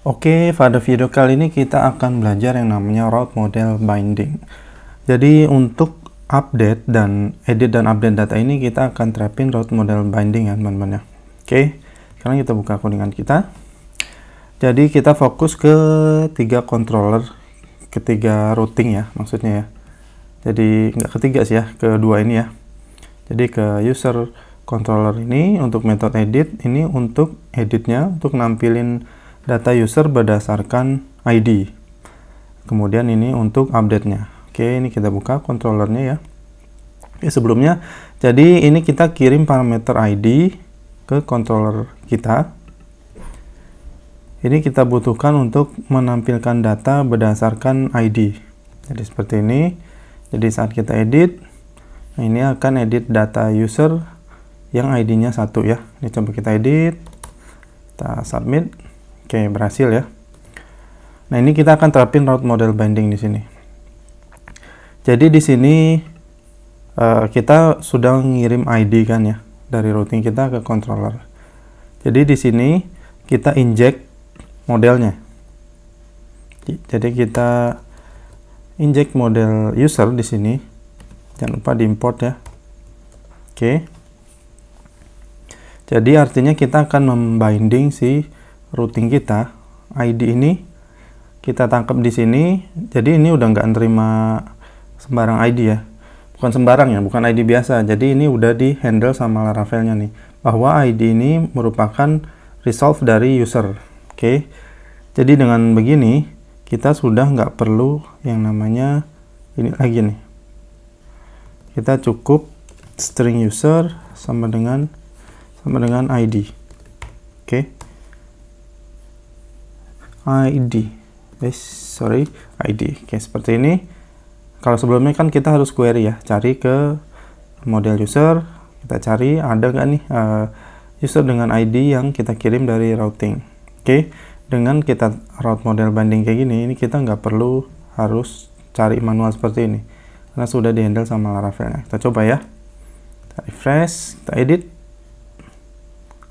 Oke, pada video kali ini kita akan belajar yang namanya route model binding. Jadi untuk update dan edit dan update data ini kita akan terapin route model binding ya teman-teman ya. Oke, sekarang kita buka codingan kita. Jadi kita fokus ke tiga controller, ketiga routing ya maksudnya ya. Jadi nggak ketiga sih ya, kedua ini ya. Jadi ke user controller ini untuk method edit, ini untuk editnya, untuk nampilin data user berdasarkan ID. Kemudian ini untuk update-nya. Oke, ini kita buka controllernya ya. Oke, sebelumnya, jadi ini kita kirim parameter ID ke controller kita. Ini kita butuhkan untuk menampilkan data berdasarkan ID. Jadi seperti ini. Jadi saat kita edit, ini akan edit data user yang ID-nya 1 ya. Ini coba kita edit, kita submit. Oke, berhasil ya. Nah, ini kita akan terapin route model binding di sini. Jadi di sini kita sudah ngirim ID kan ya dari routing kita ke controller. Jadi di sini kita inject modelnya. Jadi kita inject model user di sini. Jangan lupa diimport ya. Oke. Jadi artinya kita akan membinding si routing kita, ID ini kita tangkap di sini. Jadi ini udah nggak nerima sembarang ID ya, bukan sembarang ya, bukan ID biasa. Jadi ini udah di handle sama Laravelnya nih, bahwa ID ini merupakan resolve dari user. Oke, jadi dengan begini kita sudah nggak perlu yang namanya ini lagi nih. Kita cukup string user sama dengan ID. Oke. ID. Oke, seperti ini. Kalau sebelumnya kan kita harus query ya, cari ke model user, kita cari ada nggak nih user dengan ID yang kita kirim dari routing. Oke, dengan kita route model binding kayak gini, ini kita nggak perlu harus cari manual seperti ini, karena sudah dihandle sama Laravel. Kita coba ya, kita refresh, kita edit.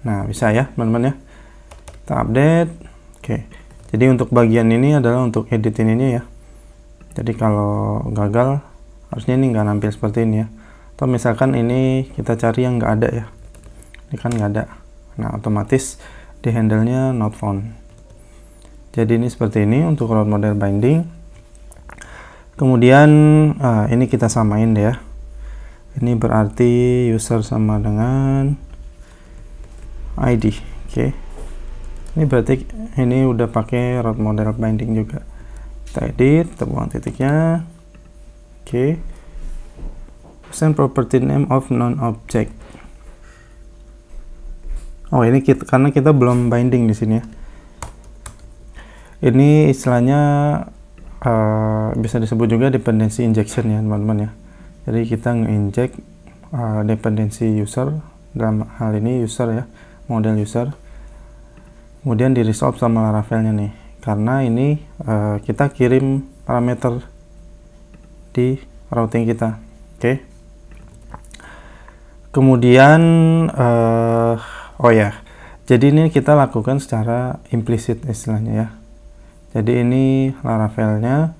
Nah, bisa ya teman-teman ya, kita update. Oke. Jadi untuk bagian ini adalah untuk editin ini ya. Jadi kalau gagal harusnya ini nggak nampil seperti ini ya. Atau misalkan ini kita cari yang nggak ada ya. Ini kan nggak ada. Nah, otomatis di handle-nya not found. Jadi ini seperti ini untuk route model binding. Kemudian ini kita samain deh ya. Ini berarti user sama dengan ID. Oke. Ini berarti ini udah pakai route model binding juga. Kita edit, kita buang titiknya. Oke. Send property name of non-object. Oh, ini karena kita belum binding di sini ya. Ini istilahnya bisa disebut juga dependency injection ya teman-teman ya. Jadi kita nge-inject dependency user, dalam hal ini user ya, model user. Kemudian di resolve sama Laravelnya nih, karena ini kita kirim parameter di routing kita. Oke. Kemudian oh ya, jadi ini kita lakukan secara implisit istilahnya ya. Jadi ini Laravelnya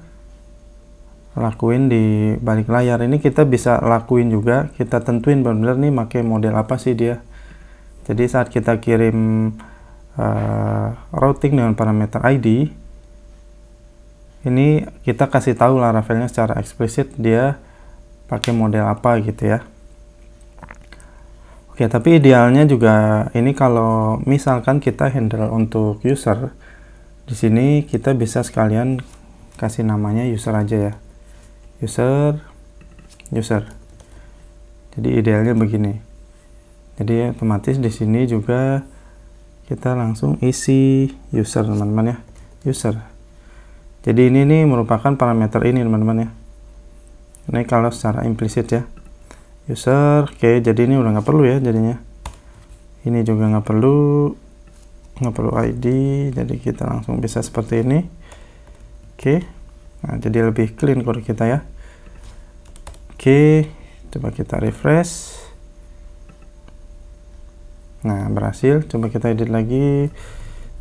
lakuin di balik layar. Ini kita bisa lakuin juga, kita tentuin benar-benar nih pakai model apa sih dia. Jadi saat kita kirim routing dengan parameter ID, ini kita kasih tahu Laravelnya secara eksplisit dia pakai model apa gitu ya. Oke, tapi idealnya juga ini kalau misalkan kita handle untuk user, di sini kita bisa sekalian kasih namanya user aja ya, user. Jadi idealnya begini. Jadi otomatis di sini juga kita langsung isi user teman-teman ya, user. Jadi ini nih merupakan parameter ini teman-teman ya. Ini kalau secara implisit ya, user. Oke, jadi ini udah nggak perlu ya jadinya. Ini juga nggak perlu ID. Jadi kita langsung bisa seperti ini. Oke. Nah, jadi lebih clean code kita ya. Oke, coba kita refresh. Nah, berhasil. Coba kita edit lagi.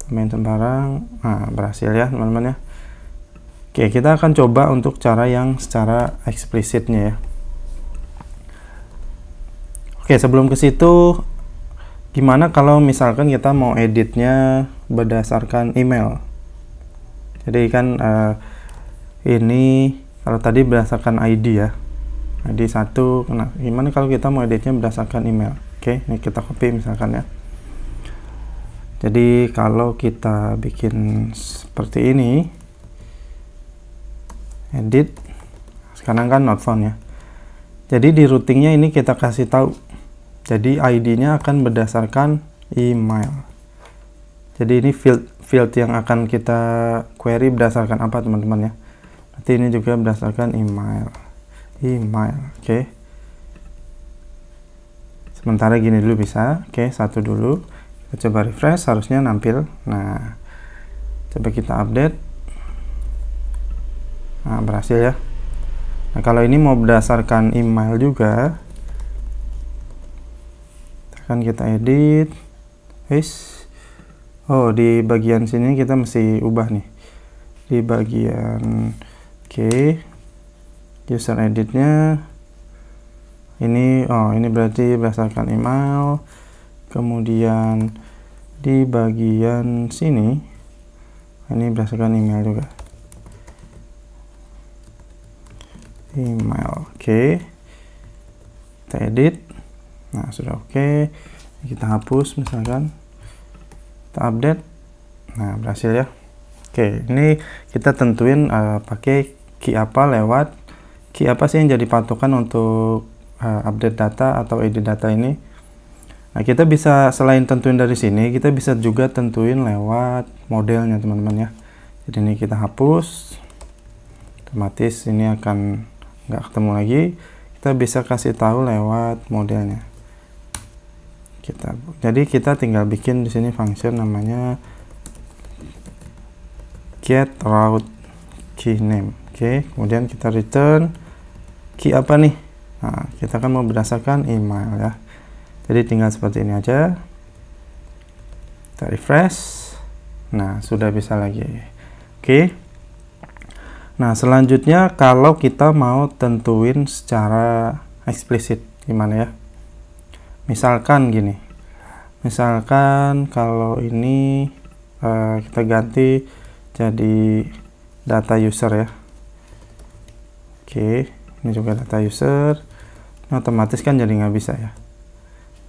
tambahin sembarang. Nah, berhasil ya teman-teman ya. Oke, kita akan coba untuk cara yang secara eksplisitnya ya. Oke, sebelum ke situ, gimana kalau misalkan kita mau editnya berdasarkan email? Jadi kan ini kalau tadi berdasarkan ID ya, ID 1. Nah, gimana kalau kita mau editnya berdasarkan email? Oke, ini kita copy misalkan ya. Jadi kalau kita bikin seperti ini, edit, sekarang kan not found ya. Jadi di routingnya ini kita kasih tahu. Jadi ID-nya akan berdasarkan email. Jadi ini field yang akan kita query berdasarkan apa teman-teman ya. Nanti ini juga berdasarkan email. Oke. Sementara gini dulu bisa. Oke, satu dulu. Kita coba refresh, harusnya nampil. Nah, coba kita update. Nah, berhasil ya. Nah, kalau ini mau berdasarkan email juga, akan kita edit. Oh, di bagian sini kita mesti ubah nih. Di bagian user editnya ini, ini berarti berdasarkan email. Kemudian di bagian sini ini berdasarkan email juga. Email. Kita edit. Nah, sudah oke. Kita hapus misalkan. Kita update. Nah, berhasil ya. Oke, ini kita tentuin pakai key apa lewat key apa sih yang jadi patokan untuk update data atau edit data ini. Nah, kita bisa selain tentuin dari sini, kita bisa juga tentuin lewat modelnya teman-teman ya. Jadi ini kita hapus, otomatis ini akan nggak ketemu lagi. Kita bisa kasih tahu lewat modelnya. Jadi kita tinggal bikin di sini function namanya get route key name. Oke, kemudian kita return key apa nih? Nah, kita kan mau berdasarkan email ya. Jadi tinggal seperti ini aja. Kita refresh. Nah, sudah bisa lagi. Oke. Nah, selanjutnya kalau kita mau tentuin secara eksplisit gimana ya? Misalkan gini. Misalkan kalau ini kita ganti jadi data user ya. Oke, ini juga data user. Ini otomatis kan jadi nggak bisa ya.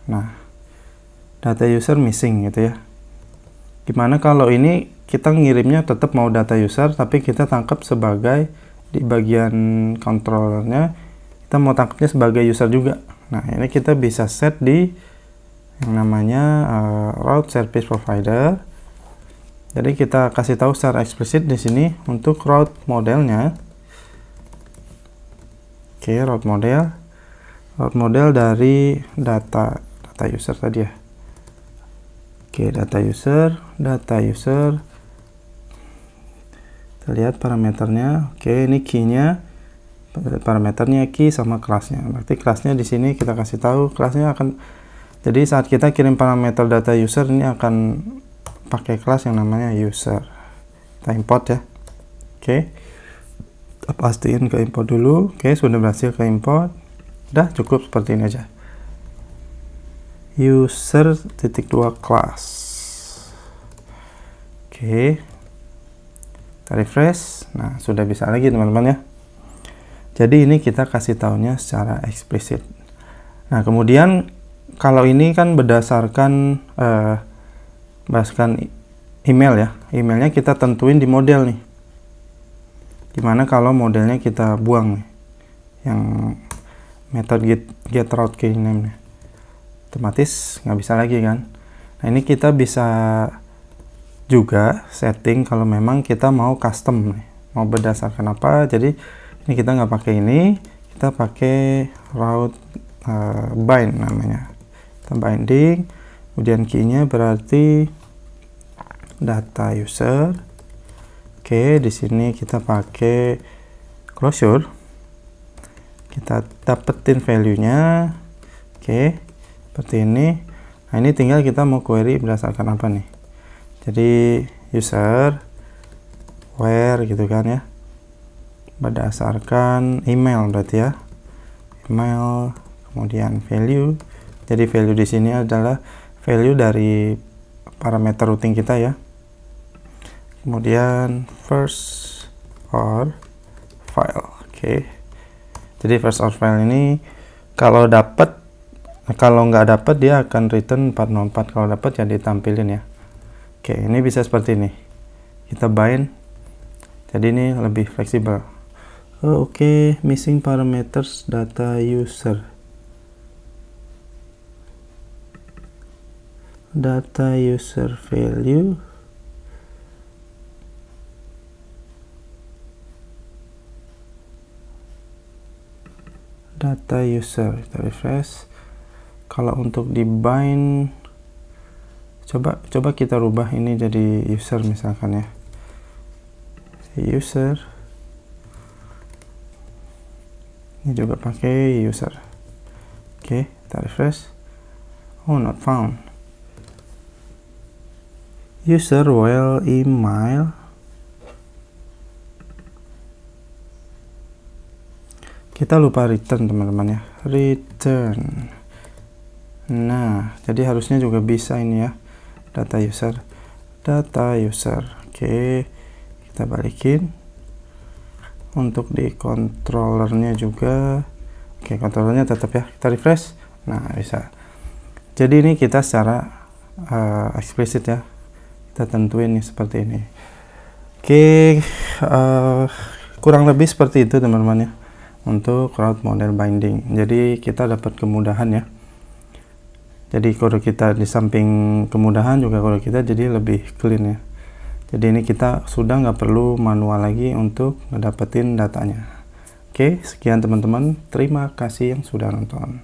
Nah, data user missing gitu ya. Gimana kalau ini kita ngirimnya tetap mau data user, tapi kita tangkap sebagai di bagian controllernya, kita mau tangkapnya sebagai user juga. Nah, ini kita bisa set di yang namanya route service provider. Jadi kita kasih tahu secara eksplisit di sini untuk route modelnya. Oke, route model dari data user tadi ya. Oke, data user. Kita lihat parameternya. Oke, ini key-nya. Parameternya key sama kelasnya. Berarti kelasnya di sini kita kasih tahu kelasnya akan. Jadi saat kita kirim parameter data user ini akan pakai kelas yang namanya user. Kita import ya. Oke. Kita pastiin ke import dulu. Oke, sudah berhasil ke import. Udah cukup seperti ini aja. User.2 class. Oke. Kita refresh. Nah, sudah bisa lagi teman-teman ya. Jadi ini kita kasih taunya secara eksplisit. Nah, kemudian kalau ini kan berdasarkan email ya. Emailnya kita tentuin di model nih. Dimana kalau modelnya kita buang nih, yang method get route key name nih, otomatis nggak bisa lagi kan. Nah, ini kita bisa juga setting kalau memang kita mau custom nih, mau berdasarkan apa. Jadi ini kita nggak pakai ini, kita pakai route bind namanya. Kita binding, kemudian key-nya berarti data user. Oke, di sini kita pakai closure. Kita dapetin value-nya. Oke, seperti ini. Nah, ini tinggal kita mau query berdasarkan apa nih? Jadi user where gitu kan ya, berdasarkan email berarti ya, email, kemudian value. Jadi value di sini adalah value dari parameter routing kita ya. Kemudian first or file. Oke. Jadi first or file ini kalau dapat, kalau nggak dapat dia akan return 404, kalau dapat ya ditampilin ya. Oke, ini bisa seperti ini. Kita bind. Jadi ini lebih fleksibel. Oke, missing parameters data user. Data user value. Data user, kita refresh. Kalau untuk di bind, coba kita rubah ini jadi user misalkan ya, user. Ini juga pakai user. Oke, kita refresh. Oh, not found. User well email. Kita lupa return teman-teman ya, return. Nah, jadi harusnya juga bisa ini ya, data user. Oke, kita balikin. Untuk di controllernya juga, oke, controllernya tetap ya, kita refresh. Nah, bisa. Jadi ini kita secara eksplisit ya, kita tentuin nih seperti ini. Oke, kurang lebih seperti itu teman-teman ya, untuk route model binding. Jadi kita dapat kemudahan ya. Jadi kode kita di samping kemudahan juga kode kita jadi lebih clean ya. Jadi ini kita sudah nggak perlu manual lagi untuk ngedapetin datanya. Oke, sekian teman-teman. Terima kasih yang sudah nonton.